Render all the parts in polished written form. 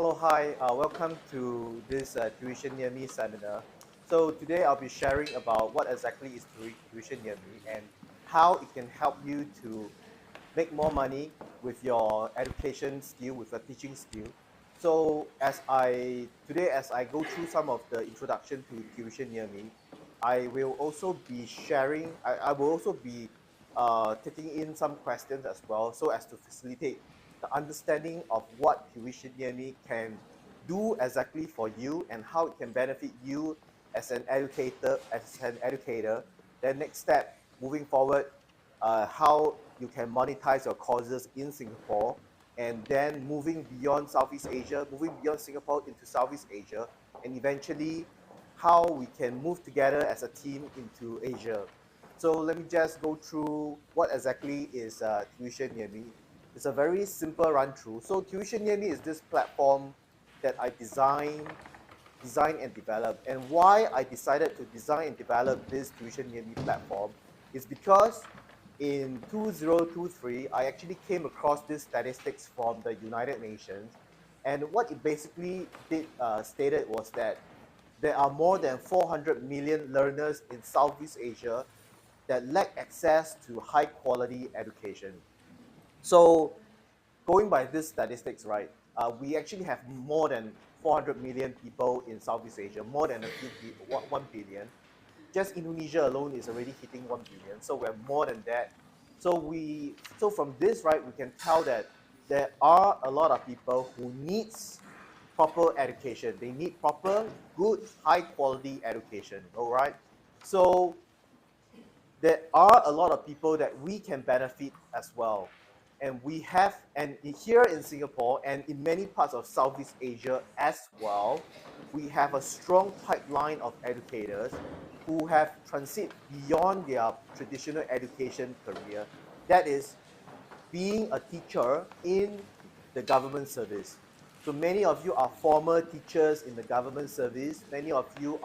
Hello, hi, welcome to this Tuition Near Me seminar. So today I'll be sharing about what exactly is Tuition Near Me and how it can help you to make more money with your education skill, with your teaching skill. So today as I go through some of the introduction to Tuition Near Me, I will also be sharing, I will also be taking in some questions as well so as to facilitate the understanding of what Tuition Near Me can do exactly for you and how it can benefit you as an educator. Then next step, moving forward, how you can monetize your courses in Singapore, and then moving beyond Southeast Asia, moving beyond Singapore into Southeast Asia, and eventually how we can move together as a team into Asia. So let me just go through what exactly is Tuition Near Me. It's a very simple run through. So Tuition Near Me is this platform that I design and develop. And why I decided to design and develop this Tuition Near Me platform is because in 2023, I actually came across these statistics from the United Nations. And what it basically stated was that there are more than 400 million learners in Southeast Asia that lack access to high quality education. So going by these statistics, right, we actually have more than 400 million people in Southeast Asia, more than 1 billion. Just Indonesia alone is already hitting 1 billion, so we're more than that. So from this, right, we can tell that there are a lot of people who needs proper education. They need proper, good, high quality education. All right. So there are a lot of people that we can benefit as well. And here in Singapore and in many parts of Southeast Asia as well, we have a strong pipeline of educators who have transit beyond their traditional education career. That is being a teacher in the government service. So many of you are former teachers in the government service. Many of you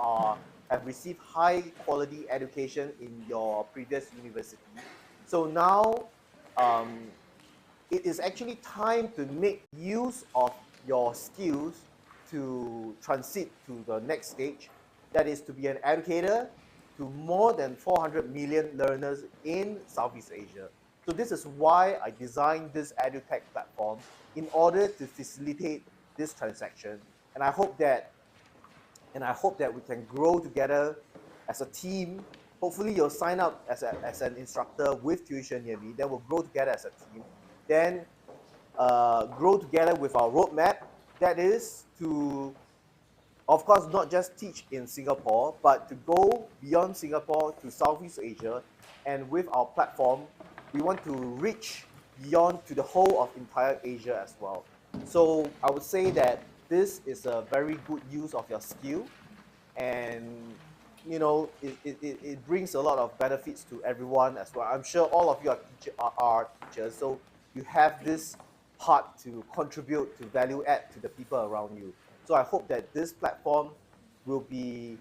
have received high quality education in your previous university. So now it is actually time to make use of your skills to transit to the next stage. That is to be an educator to more than 400 million learners in Southeast Asia. So this is why I designed this EduTech platform in order to facilitate this transaction. And I hope that we can grow together as a team. Hopefully you'll sign up as an instructor with Tuition Near Me. Then we'll grow together as a team. Then grow together with our roadmap. That is to, of course, not just teach in Singapore, but to go beyond Singapore to Southeast Asia. And with our platform, we want to reach beyond to the whole of entire Asia as well. So I would say that this is a very good use of your skill, and it brings a lot of benefits to everyone as well. I'm sure all of you are teachers, so you have this part to contribute to value add to the people around you. So I hope that this platform will be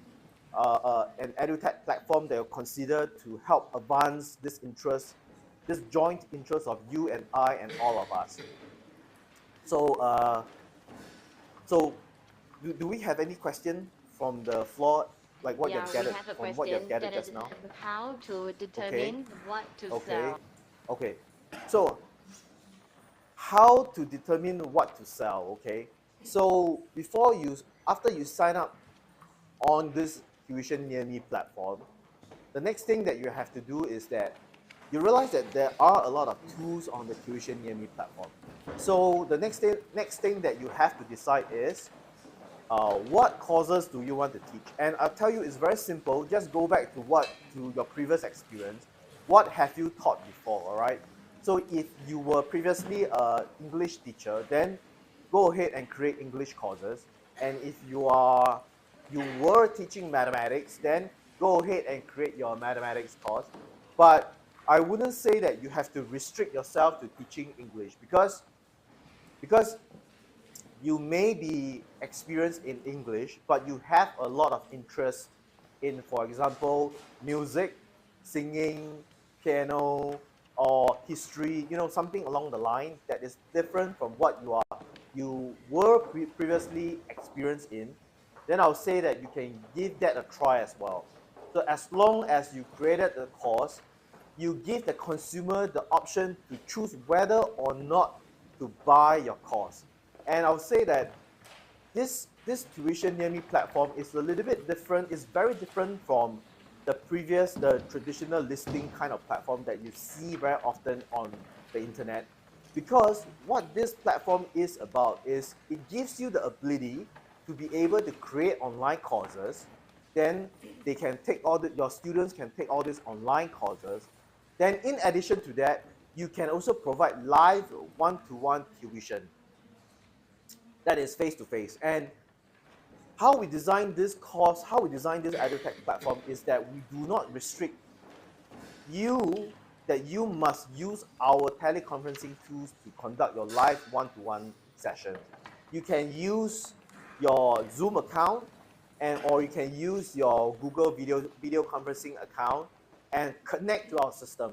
an edutech platform that will consider to help advance this interest, this joint interest of you and I and all of us. So do we have any question from the floor, like what Yeah, you've we gathered have a from what you've question gathered that is just now? how to Okay, determine what to okay, sell. okay. So how to determine what to sell? Okay, so after you sign up on this Tuition Near Me platform, the next thing that you have to do is that you realize that there are a lot of tools on the Tuition Near Me platform. So the next thing that you have to decide is what courses do you want to teach? And I'll tell you, it's very simple. Just go back to your previous experience. What have you taught before? All right. So if you were previously an English teacher, then go ahead and create English courses. And if you were teaching mathematics, then go ahead and create your mathematics course. But I wouldn't say that you have to restrict yourself to teaching English because you may be experienced in English, but you have a lot of interest in, for example, music, singing, piano, or history, something along the line that is different from what you are you were previously experienced in, then I'll say that you can give that a try as well. So as long as you created the course, you give the consumer the option to choose whether or not to buy your course. And I'll say that this Tuition Near Me platform is a little bit different. It's very different from the traditional listing kind of platform that you see very often on the internet. Because what this platform is about is it gives you the ability to be able to create online courses. Then they can take your students can take all these online courses. Then in addition to that, you can also provide live one-to-one tuition that is face-to-face. And how we design this course, how we design this EduTech platform is that we do not restrict you that you must use our teleconferencing tools to conduct your live one-to-one sessions. You can use your Zoom account or you can use your Google video conferencing account and connect to our system.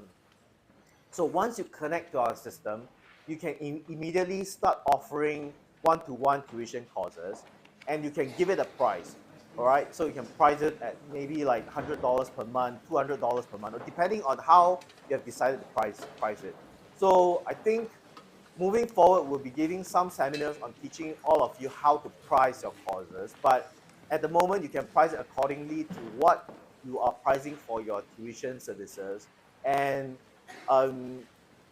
So once you connect to our system, you can immediately start offering one-to-one tuition courses, and you can give it a price. All right, so you can price it at maybe like $100 per month, $200 per month, or depending on how you have decided to price it. So I think moving forward, we'll be giving some seminars on teaching all of you how to price your courses. But at the moment, you can price it accordingly to what you are pricing for your tuition services. And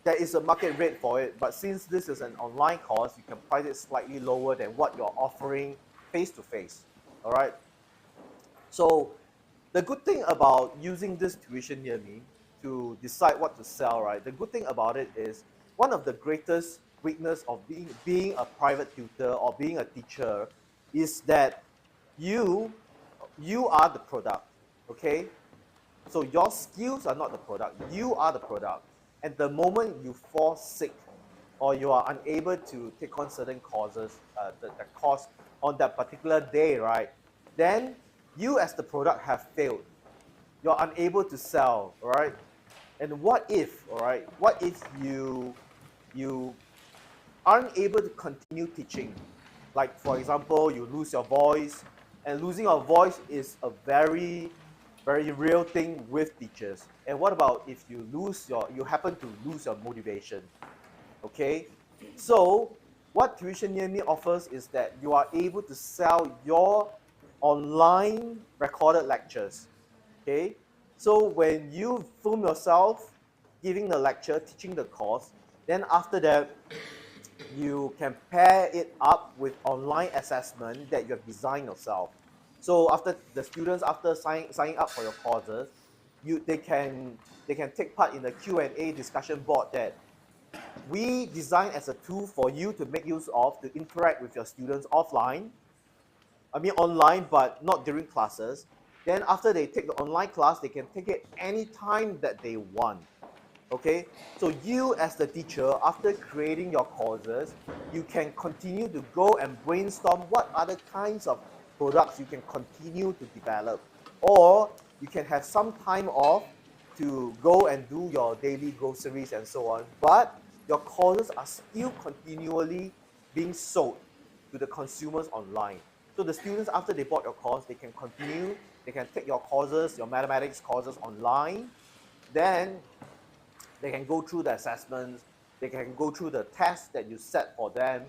there is a market rate for it. But since this is an online course, you can price it slightly lower than what you're offering face-to-face. All right. So the good thing about using this Tuition Near Me to decide what to sell, right? The good thing about it is one of the greatest weakness of being a private tutor or being a teacher is that you are the product, okay? So your skills are not the product, you are the product. And the moment you fall sick or you are unable to take on certain courses, the course on that particular day, right? Then you as the product have failed. You're unable to sell, all right? And what if, all right? What if you aren't able to continue teaching? Like for example, you lose your voice, and losing your voice is a very, very real thing with teachers. And what about if you happen to lose your motivation? Okay, so what Tuition Near Me offers is that you are able to sell your online recorded lectures. Okay, so when you film yourself giving the lecture, teaching the course, then after that you can pair it up with online assessment that you have designed yourself. So after the students, after signing up for your courses, they can take part in the Q&A discussion board that we design as a tool for you to make use of to interact with your students offline. I mean online, but not during classes. Then after they take the online class, they can take it anytime that they want. Okay, so you as the teacher, after creating your courses, you can continue to go and brainstorm what other kinds of products you can continue to develop. Or you can have some time off to go and do your daily groceries and so on. But your courses are still continually being sold to the consumers online. So the students, after they bought your course, they can continue, they can take your courses, your mathematics courses online. Then they can go through the assessments, they can go through the tests that you set for them,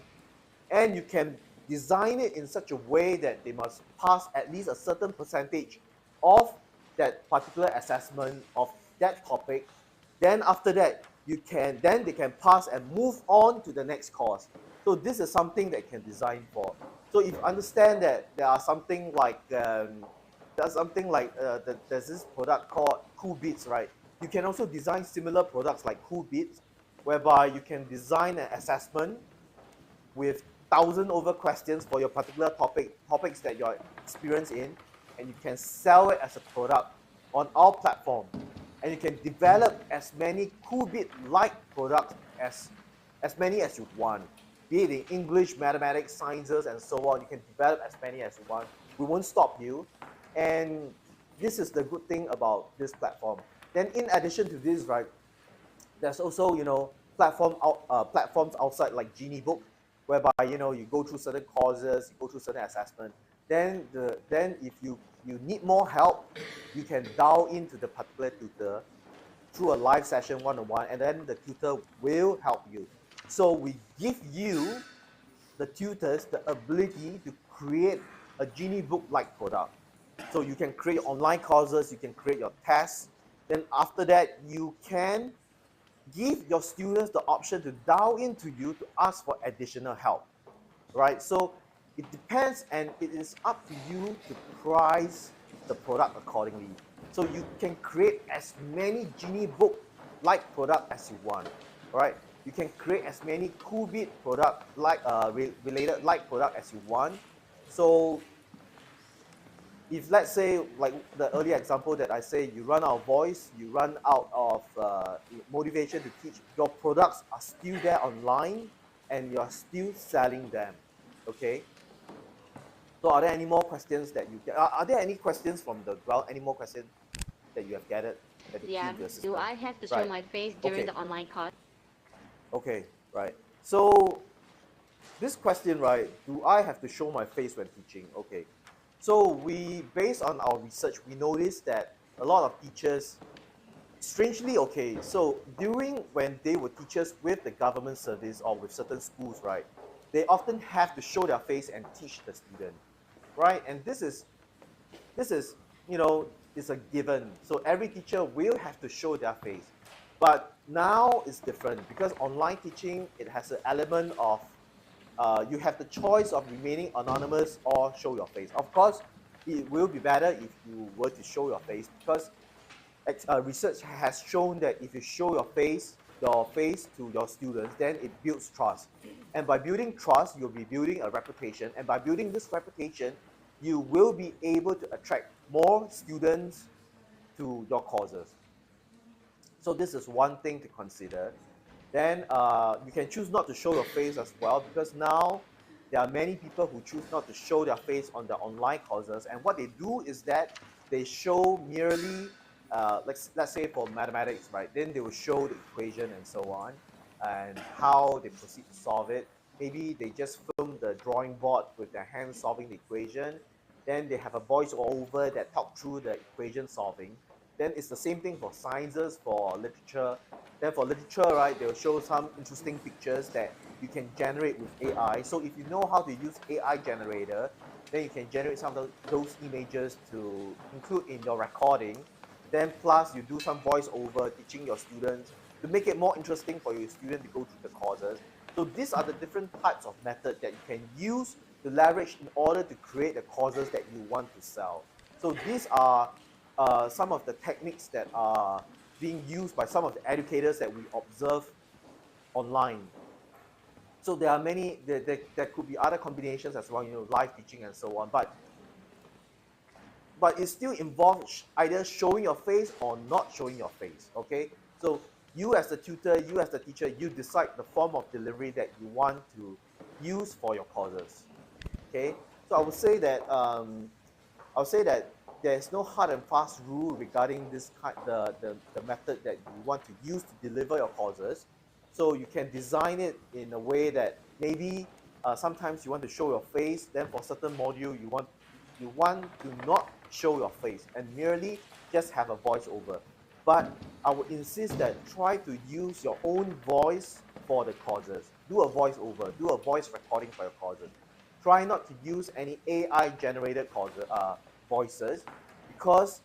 and you can design it in such a way that they must pass at least a certain percentage of that particular assessment of that topic. Then after that, then they can pass and move on to the next course. So this is something that can design for. So if you understand that there's something like there's this product called Cool Beats, right? You can also design similar products like Cool Beats, whereby you can design an assessment with 1,000 over questions for your particular topics that you're experienced in, and you can sell it as a product on our platform. And you can develop as many Cool Beat-like products as many as you want. Be it in English, mathematics, sciences, and so on. You can develop as many as you want. We won't stop you. And this is the good thing about this platform. Then in addition to this, right, there's also, platforms outside like Genie Book whereby you go through certain courses, you go through certain assessment. Then if you need more help, you can dial into the particular tutor through a live session one-on-one, and then the tutor will help you. So we give you, the tutors, the ability to create a Genie book-like product. So you can create online courses, you can create your tests. Then after that, you can give your students the option to dial into you to ask for additional help, right? So it depends, and it is up to you to price the product accordingly. So you can create as many Genie book-like product as you want, right? You can create as many Coolbit product like related like product as you want. So if let's say, like the earlier example that I say, you run out of voice, you run out of motivation to teach, your products are still there online and you're still selling them. Okay. So are there any more questions that you get? Are there any questions from the ground? Any more questions that you have gathered that the Yeah. key into the Do system? I have to show Right. my face during Okay. the online course? Okay. Right. So this question, right? Do I have to show my face when teaching? Okay. So based on our research, we noticed that a lot of teachers, strangely, okay, so when they were teachers with the government service or with certain schools, right, they often have to show their face and teach the student, right? And this is is a given. So every teacher will have to show their face. But now it's different because online teaching, it has an element of you have the choice of remaining anonymous or show your face. Of course, it will be better if you were to show your face, because research has shown that if you show your face to your students, then it builds trust. And by building trust, you'll be building a reputation. And by building this reputation, you will be able to attract more students to your courses. So this is one thing to consider. Then you can choose not to show your face as well, because now there are many people who choose not to show their face on their online courses. And what they do is that they show merely, let's say for mathematics, right? Then they will show the equation and so on, and how they proceed to solve it. Maybe they just film the drawing board with their hands solving the equation. Then they have a voiceover that talk through the equation solving. Then it's the same thing for sciences, for literature. Then for literature, right, they'll show some interesting pictures that you can generate with AI. So if you know how to use AI generator, then you can generate some of those images to include in your recording. Then plus you do some voiceover teaching your students to make it more interesting for your student to go through the courses. So these are the different types of method that you can use to leverage in order to create the courses that you want to sell. So these are some of the techniques that are being used by some of the educators that we observe online. So there are many, there could be other combinations as well, live teaching and so on, but it still involves either showing your face or not showing your face, okay? So you as the tutor, you as the teacher, you decide the form of delivery that you want to use for your courses, okay? So I would say that there's no hard and fast rule regarding this the method that you want to use to deliver your courses. So you can design it in a way that maybe sometimes you want to show your face, then for certain module you want to not show your face and merely just have a voiceover. But I would insist that try to use your own voice for the courses. Do a voiceover, do a voice recording for your courses. Try not to use any AI generated voices, because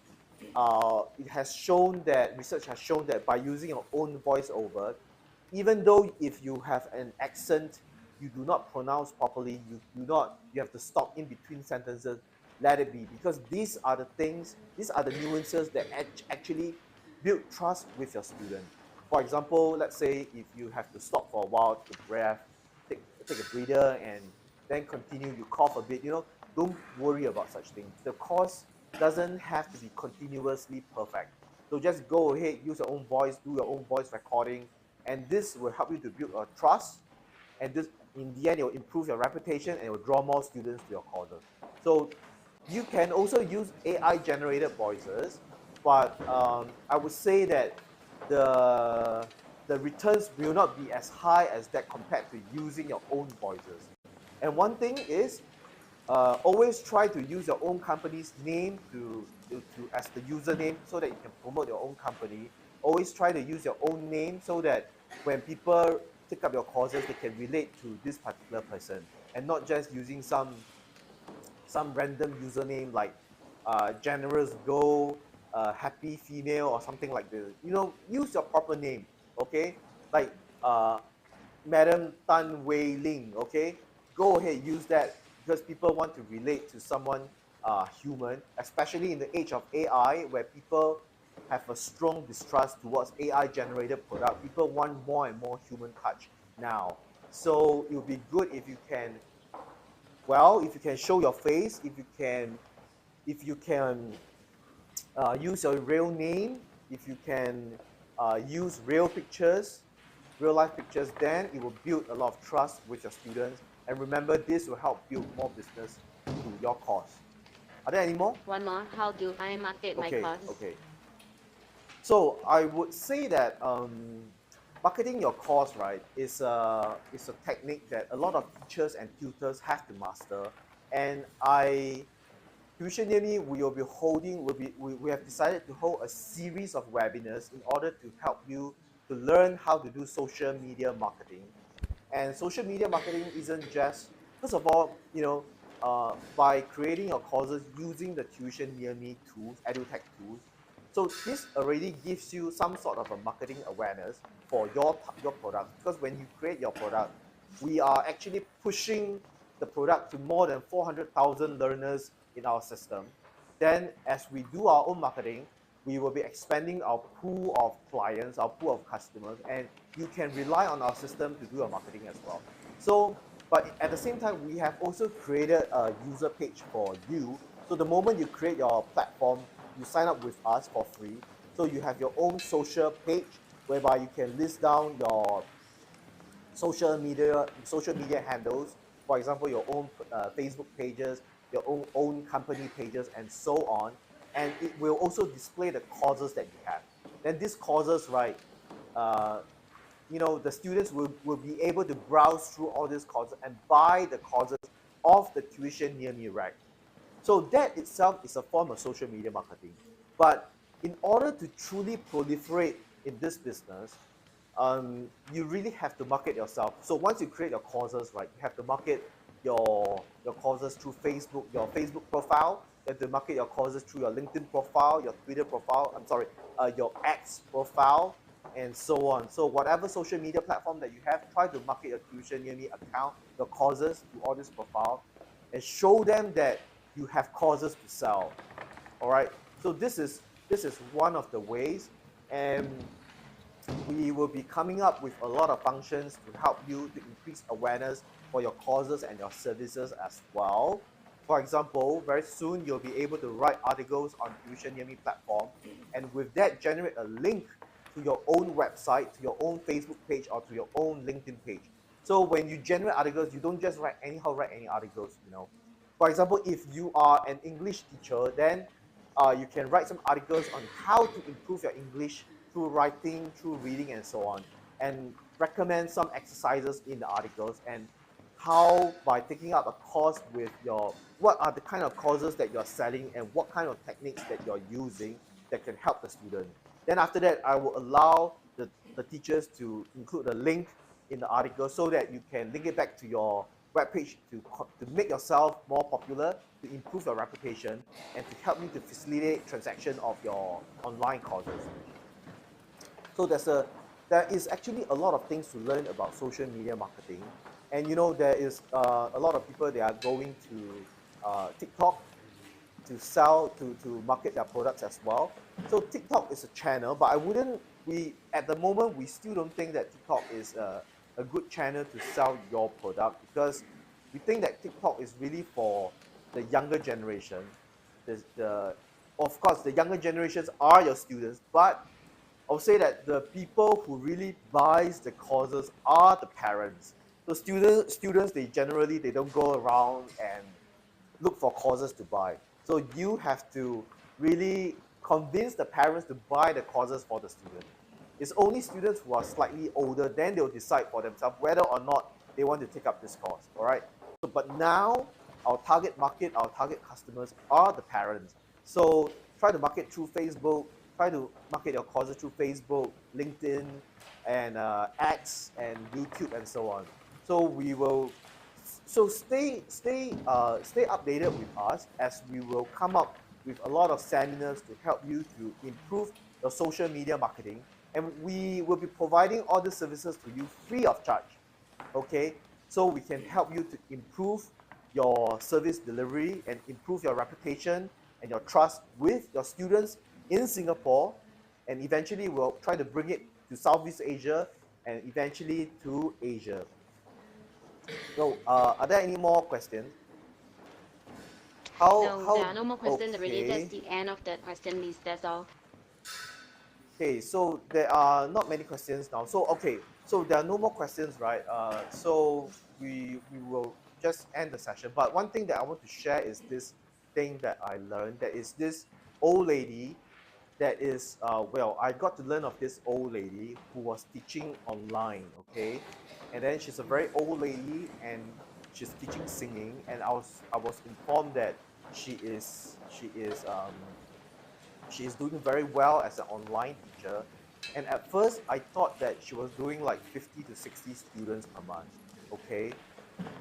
it has shown that research has shown that by using your own voiceover, even though if you have an accent, you do not pronounce properly, you have to stop in between sentences, let it be, because these are the nuances that actually build trust with your student. For example, let's say if you have to stop for a while to breath, take a breather, and then continue, you cough a bit, don't worry about such things. The course doesn't have to be continuously perfect. So just go ahead, use your own voice, do your own voice recording, and this will help you to build a trust. And this, in the end, it will improve your reputation and it will draw more students to your courses. So you can also use AI generated voices, but I would say that the the returns will not be as high as that compared to using your own voices. And one thing is, always try to use your own company's name as the username so that you can promote your own company. Always try to use your own name so that when people take up your courses, they can relate to this particular person and not just using some random username like generous go, happy female or something like this. Use your proper name, okay? Like Madam Tan Wei Ling, okay? Go ahead, use that because people want to relate to someone human, especially in the age of AI where people have a strong distrust towards AI generated product. People want more and more human touch now. So it would be good if you can, if you can show your face, if you can use your real name, if you can use real life pictures, then it will build a lot of trust with your students. And remember, this will help build more business to your course. Are there any more? One more. How do I market my course? Okay. So I would say that marketing your course, right, is a technique that a lot of teachers and tutors have to master. And Tuition Near Me, we have decided to hold a series of webinars in order to help you to learn how to do social media marketing. And social media marketing isn't just, first of all, by creating your courses using the Tuition Near Me tools, EduTech tools. So this already gives you some sort of a marketing awareness for your product, because when you create your product, we are actually pushing the product to more than 400,000 learners in our system. Then as we do our own marketing, we will be expanding our pool of clients, our pool of customers, and you can rely on our system to do your marketing as well. So, but at the same time, we have also created a user page for you. So the moment you create your platform, you sign up with us for free. So you have your own social page whereby you can list down your social media handles, for example, your own Facebook pages, your own company pages, and so on. And it will also display the courses that you have. Then these courses, right, the students will be able to browse through all these courses and buy the courses of the Tuition Near Me rack. So that itself is a form of social media marketing. But in order to truly proliferate in this business, you really have to market yourself. So once you create your courses, right, you have to market your courses through Facebook, your Facebook profile. You have to market your courses through your LinkedIn profile, your Twitter profile. Your X profile, and so on. So whatever social media platform that you have, try to market your Tuition Near Me account, your courses to all this profile, and show them that you have courses to sell. All right. So this is one of the ways, and we will be coming up with a lot of functions to help you to increase awareness for your courses and your services as well. For example, very soon you'll be able to write articles on Tuition Near Me platform, and with that generate a link to your own website, to your own Facebook page, or to your own LinkedIn page. So when you generate articles, you don't just write any articles. For example, if you are an English teacher, then you can write some articles on how to improve your English through writing, through reading, and so on, and recommend some exercises in the articles, and how by taking up a course with what are the kind of courses that you're selling and what kind of techniques that you're using that can help the student. Then after that, I will allow the teachers to include a link in the article so that you can link it back to your webpage to make yourself more popular, to improve your reputation, and to help you to facilitate transaction of your online courses. So there is actually a lot of things to learn about social media marketing. And there is a lot of people, they are going to TikTok to sell, to market their products as well. So TikTok is a channel, but at the moment, we still don't think that TikTok is a good channel to sell your product, because we think that TikTok is really for the younger generation. Of course, the younger generations are your students, but I'll say that the people who really buys the courses are the parents. So students, they generally, they don't go around and look for courses to buy. So you have to really convince the parents to buy the courses for the student. It's only students who are slightly older, then they'll decide for themselves whether or not they want to take up this course, all right? So, but now our target market, our target customers are the parents. So try to market through Facebook, try to market your courses through Facebook, LinkedIn, and X and YouTube and so on. So we will, so stay updated with us as we will come up with a lot of seminars to help you to improve your social media marketing, and we will be providing all the services to you free of charge. Okay, so we can help you to improve your service delivery and improve your reputation and your trust with your students in Singapore, and eventually we'll try to bring it to Southeast Asia and eventually to Asia. So are there any more questions? No, there are How no more questions already. That's Okay. the end of the question list. That's all. Okay, so there are not many questions now. So okay, so there are no more questions, right? So we will just end the session. But one thing that I want to share is this thing that I learned. That is this old lady. That is well, I got to learn of this old lady who was teaching online. Okay, and then she's a very old lady and she's teaching singing. And I was informed that she is doing very well as an online teacher. And at first, I thought that she was doing like 50 to 60 students per month. Okay.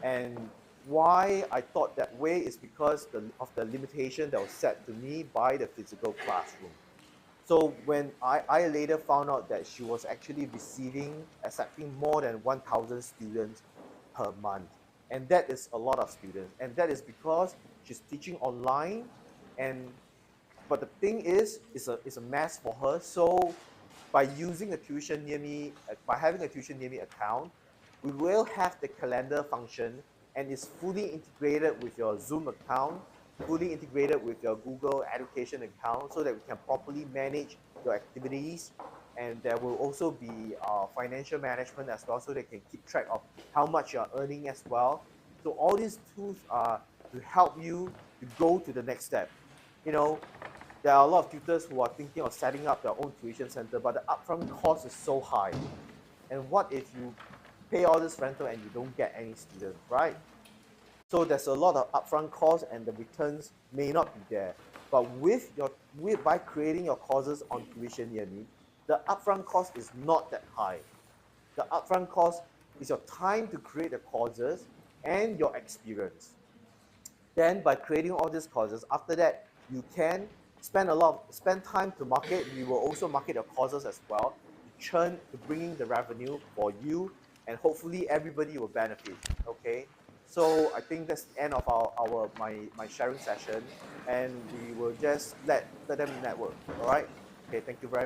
And why I thought that way is because of the limitation that was set to me by the physical classroom. So when I later found out that she was actually accepting more than 1,000 students per month. And that is a lot of students. And that is because she's teaching online, and but the thing is, it's a mess for her. So by using a tuition near me, by having a tuition near me account, we will have the calendar function, and it's fully integrated with your Zoom account, fully integrated with your Google Education account, so that we can properly manage your activities. And there will also be financial management as well, so they can keep track of how much you're earning as well. So all these tools are to help you to go to the next step. You know, there are a lot of tutors who are thinking of setting up their own tuition center, but the upfront cost is so high. And what if you pay all this rental and you don't get any students, right? So there's a lot of upfront costs and the returns may not be there. But by creating your courses on Tuition Near Me, the upfront cost is not that high. The upfront cost is your time to create the courses and your experience. Then by creating all these courses, after that, you can spend time to market. We will also market your courses as well to bringing the revenue for you, and hopefully everybody will benefit. Okay. So I think that's the end of my sharing session, and we will just let them network. All right. Okay. Thank you very much.